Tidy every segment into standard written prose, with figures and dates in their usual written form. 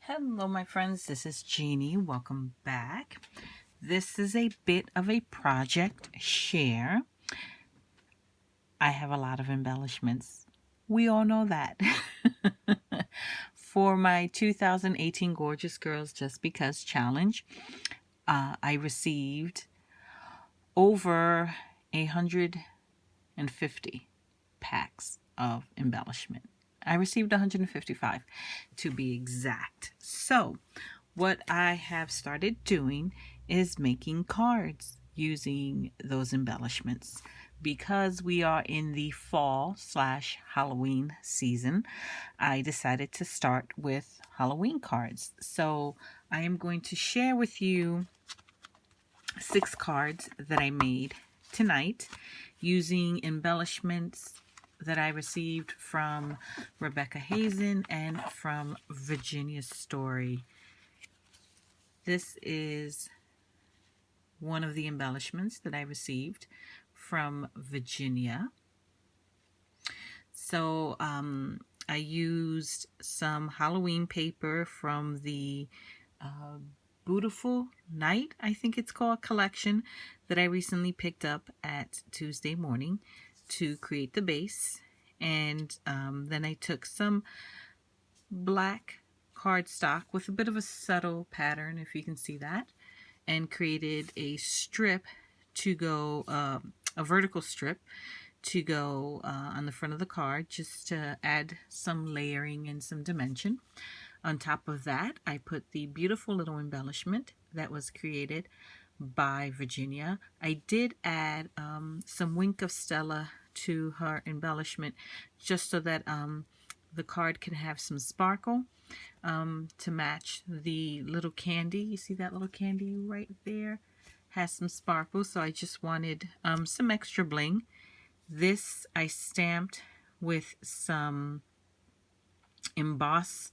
Hello, my friends. This is Jeannie. Welcome back. This is a bit of a project share. I have a lot of embellishments. We all know that. For my 2018 Gorgeous Girls Just Because Challenge, I received over 150 packs of embellishment. I received 155 to be exact. So, what I have started doing is making cards using those embellishments. Because we are in the fall/Halloween season, I decided to start with Halloween cards. So I am going to share with you 6 cards that I made tonight using embellishments that I received from Rebecca Hazen and from Virginia Story. This is one of the embellishments that I received from Virginia. So I used some Halloween paper from the Beautiful Night, I think it's called, collection that I recently picked up at Tuesday morning to create the base. And then I took some black cardstock with a bit of a subtle pattern, if you can see that, and created a strip to go, a vertical strip to go on the front of the card, just to add some layering and some dimension. On top of that, I put the beautiful little embellishment that was created by Virginia. I did add some Wink of Stella to her embellishment, just so that the card can have some sparkle to match the little candy. You see that little candy right there? Has some sparkle, so I just wanted some extra bling. This I stamped with some emboss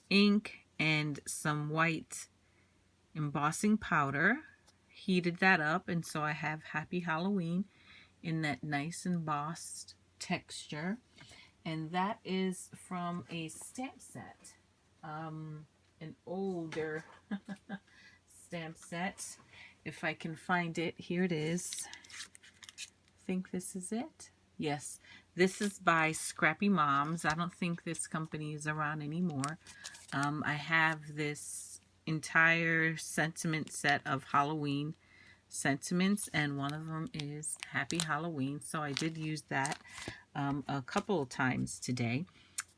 ink and some white embossing powder. Heated that up, and so I have Happy Halloween in that nice embossed texture. And that is from a stamp set, an older stamp set. If I can find it, here it is. I think this is it. Yes, this is by Scrappy Moms. I don't think this company is around anymore. I have this entire sentiment set of Halloween sentiments, and one of them is Happy Halloween. So I did use that a couple of times today.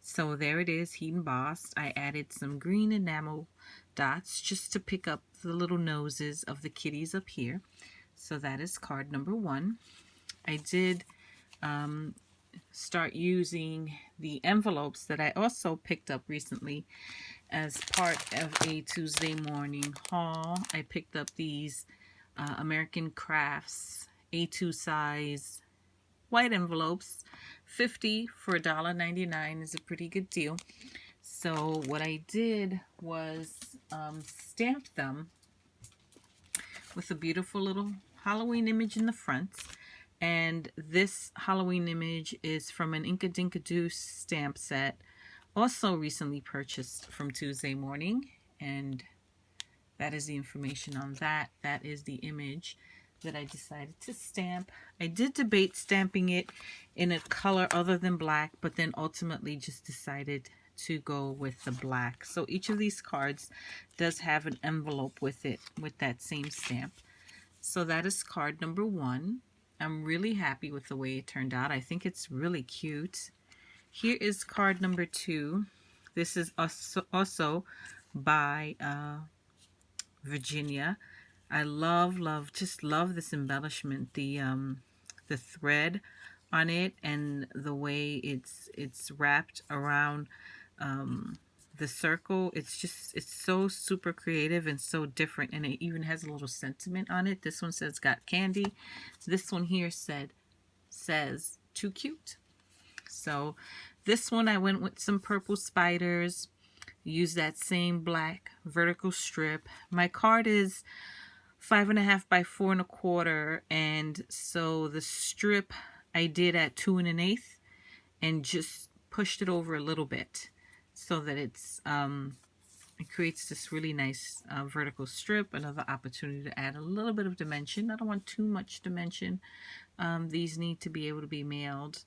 So there it is, heat embossed. I added some green enamel dots just to pick up the little noses of the kitties up here. So that is card number 1. I did start using the envelopes that I also picked up recently as part of a Tuesday morning haul. I picked up these American Crafts A2 size white envelopes. 50 for $1.99 is a pretty good deal. So what I did was stamp them with a beautiful little Halloween image in the front. And this Halloween image is from an Inka Dinka Doo stamp set, also recently purchased from Tuesday morning. And that is the information on that. That is the image that I decided to stamp. I did debate stamping it in a color other than black, but then ultimately just decided to go with the black. So each of these cards does have an envelope with it, with that same stamp. So that is card number 1. I'm really happy with the way it turned out. I think it's really cute. Here is card number 2. This is also by Virginia. I just love this embellishment. The thread on it and the way it's wrapped around the circle. It's so super creative and so different, and it even has a little sentiment on it. This one says got candy. This one here says too cute. So this one I went with some purple spiders. Use that same black vertical strip. My card is 5.5 by 4 1/4, and so the strip I did at 2 1/8 and just pushed it over a little bit so that it's It creates this really nice vertical strip, another opportunity to add a little bit of dimension. I don't want too much dimension. These need to be able to be mailed.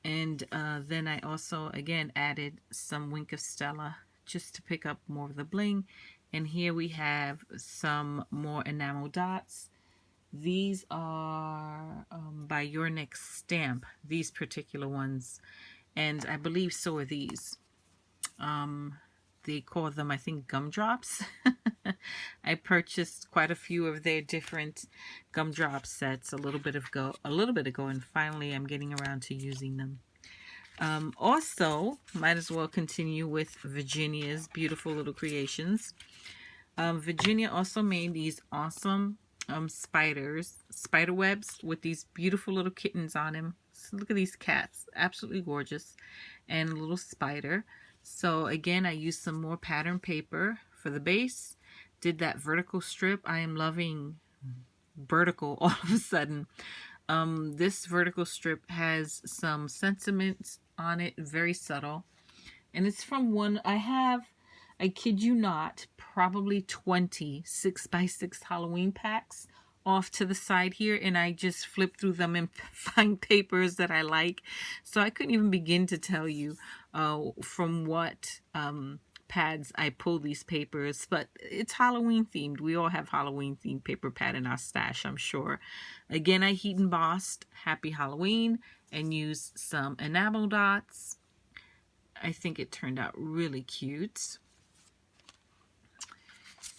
And then I also, again, added some Wink of Stella just to pick up more of the bling. And here we have some more enamel dots. These are by Your Next Stamp, these particular ones. And I believe so are these. They call them, I think, gumdrops. I purchased quite a few of their different gumdrop sets a little bit ago, and finally I'm getting around to using them. Also, might as well continue with Virginia's beautiful little creations. Virginia also made these awesome spider webs with these beautiful little kittens on them. So look at these cats, absolutely gorgeous, and a little spider. So again, I used some more pattern paper for the base, did that vertical strip. I am loving vertical all of a sudden. This vertical strip has some sentiments on it, very subtle. And it's from one, I kid you not, probably 20 6x6 Halloween packs off to the side here, and I just flip through them and find papers that I like. So I couldn't even begin to tell you from what pads I pull these papers, but it's Halloween themed. We all have Halloween themed paper pad in our stash, I'm sure. Again, I heat embossed Happy Halloween and used some enamel dots. I think it turned out really cute.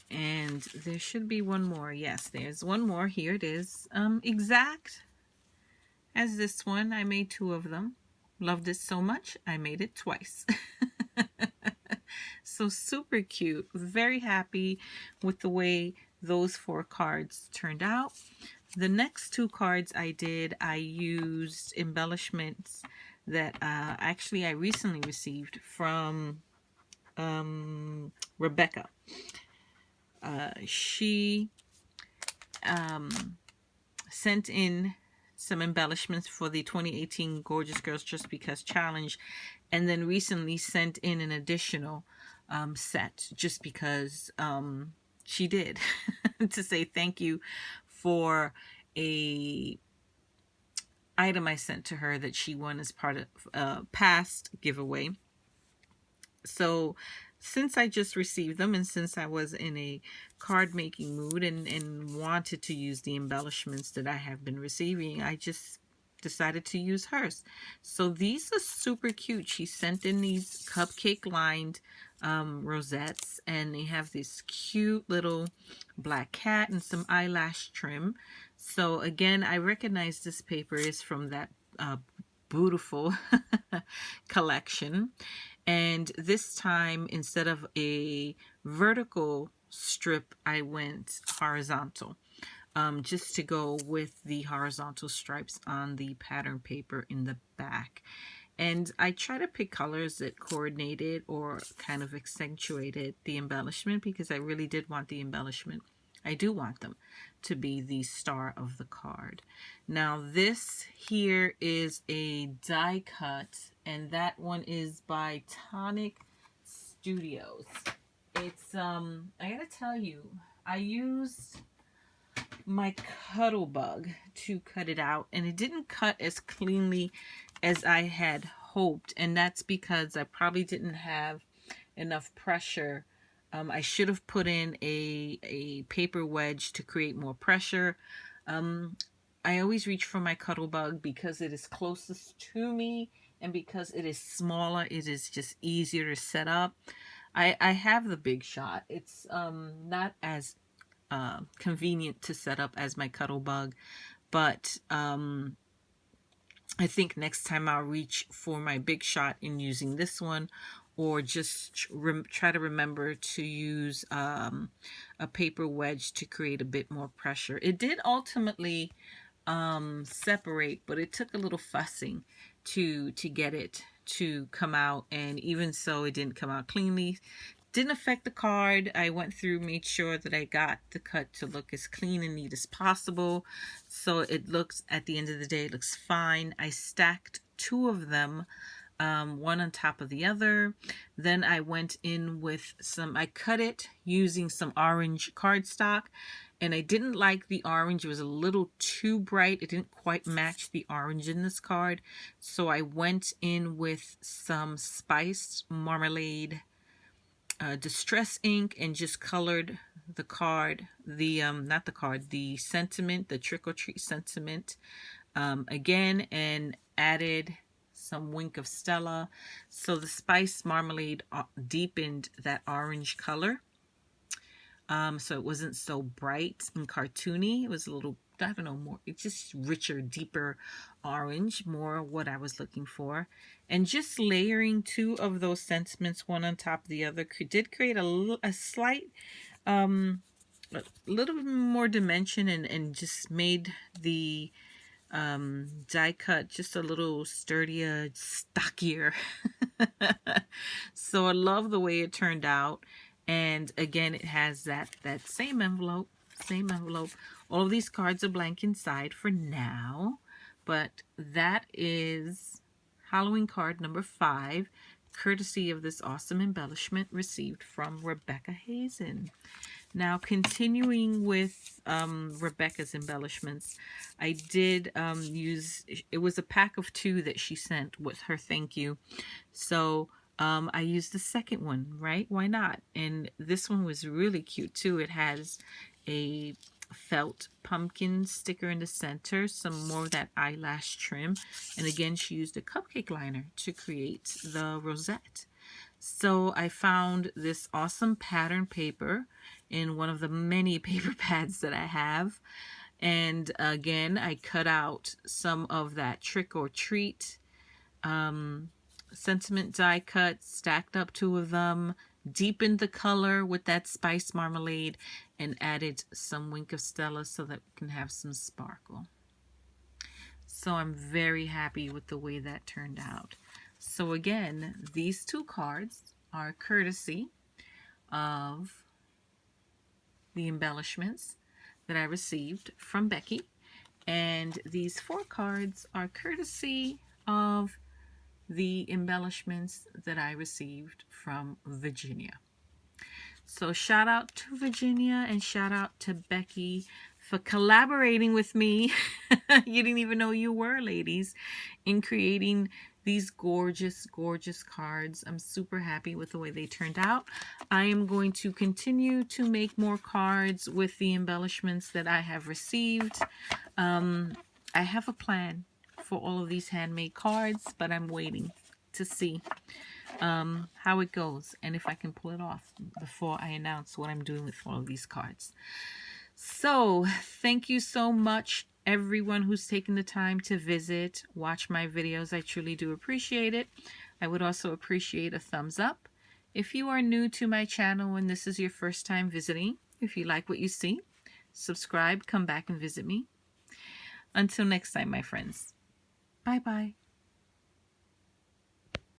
And there should be one more. Yes, there's one more. Here it is. Exact as this one. I made 2 of them. Loved it so much, I made it twice. So super cute. Very happy with the way those 4 cards turned out. The next 2 cards I used embellishments that actually I recently received from Rebecca. She sent in some embellishments for the 2018 Gorgeous Girls Just Because Challenge, and then recently sent in an additional set just because she did to say thank you for a item I sent to her that she won as part of a past giveaway. So since I just received them, and since I was in a card making mood and wanted to use the embellishments that I have been receiving, I just decided to use hers. So these are super cute. She sent in these cupcake lined rosettes, and they have this cute little black cat and some eyelash trim. So again, I recognize this paper is from that beautiful collection. And this time, instead of a vertical strip, I went horizontal, just to go with the horizontal stripes on the pattern paper in the back. And I try to pick colors that coordinated or kind of accentuated the embellishment, because I really did want the embellishment. I do want them to be the star of the card. Now this here is a die cut, and that one is by Tonic Studios. It's I gotta tell you, I used my Cuddle Bug to cut it out, and it didn't cut as cleanly as I had hoped, and that's because I probably didn't have enough pressure. I should have put in a paper wedge to create more pressure. I always reach for my Cuddle Bug because it is closest to me, and because it is smaller, it is just easier to set up. I have the Big Shot. It's not as convenient to set up as my Cuddle Bug, but I think next time I'll reach for my Big Shot in using this one, or just try to remember to use a paper wedge to create a bit more pressure. It did ultimately separate, but it took a little fussing to get it to come out, and even so it didn't come out cleanly. Didn't affect the card. I went through, made sure that I got the cut to look as clean and neat as possible, so it looks, at the end of the day, it looks fine. I stacked 2 of them one on top of the other. Then I went in with I cut it using some orange cardstock, and I didn't like the orange. It was a little too bright. It didn't quite match the orange in this card. So I went in with some spiced marmalade distress ink and just colored the card, not the card, the sentiment, the trick or treat sentiment again, and added some wink of Stella. So the spice marmalade deepened that orange color. So it wasn't so bright and cartoony. It was a little, I don't know, more, it's just richer, deeper orange, more what I was looking for. And just layering two of those sentiments, one on top of the other, did create a slight, a little bit more dimension, and just made the die cut just a little sturdier, stockier. So I love the way it turned out. And again, it has that same envelope. All of these cards are blank inside for now, but that is Halloween card number 5, courtesy of this awesome embellishment received from Rebecca Hazen. Now, continuing with Rebecca's embellishments, I did it was a pack of 2 that she sent with her thank you. So I used the second one, right? Why not? And this one was really cute too. It has a felt pumpkin sticker in the center, some more of that eyelash trim. And again, she used a cupcake liner to create the rosette. So I found this awesome pattern paper in one of the many paper pads that I have. And again, I cut out some of that trick or treat sentiment die cut, stacked up 2 of them, deepened the color with that spice marmalade, and added some wink of Stella so that we can have some sparkle. So I'm very happy with the way that turned out. So again, these 2 cards are courtesy of the embellishments that I received from Becky. And these 4 cards are courtesy of the embellishments that I received from Virginia. So shout out to Virginia and shout out to Becky for collaborating with me. You didn't even know you were, ladies, in creating these gorgeous, gorgeous cards. I'm super happy with the way they turned out. I am going to continue to make more cards with the embellishments that I have received. I have a plan for all of these handmade cards, but I'm waiting to see how it goes and if I can pull it off before I announce what I'm doing with all of these cards. So thank you so much, everyone who's taken the time to visit, watch my videos. I truly do appreciate it. I would also appreciate a thumbs up. If you are new to my channel and this is your first time visiting, if you like what you see, subscribe, come back and visit me. Until next time, my friends. Bye-bye.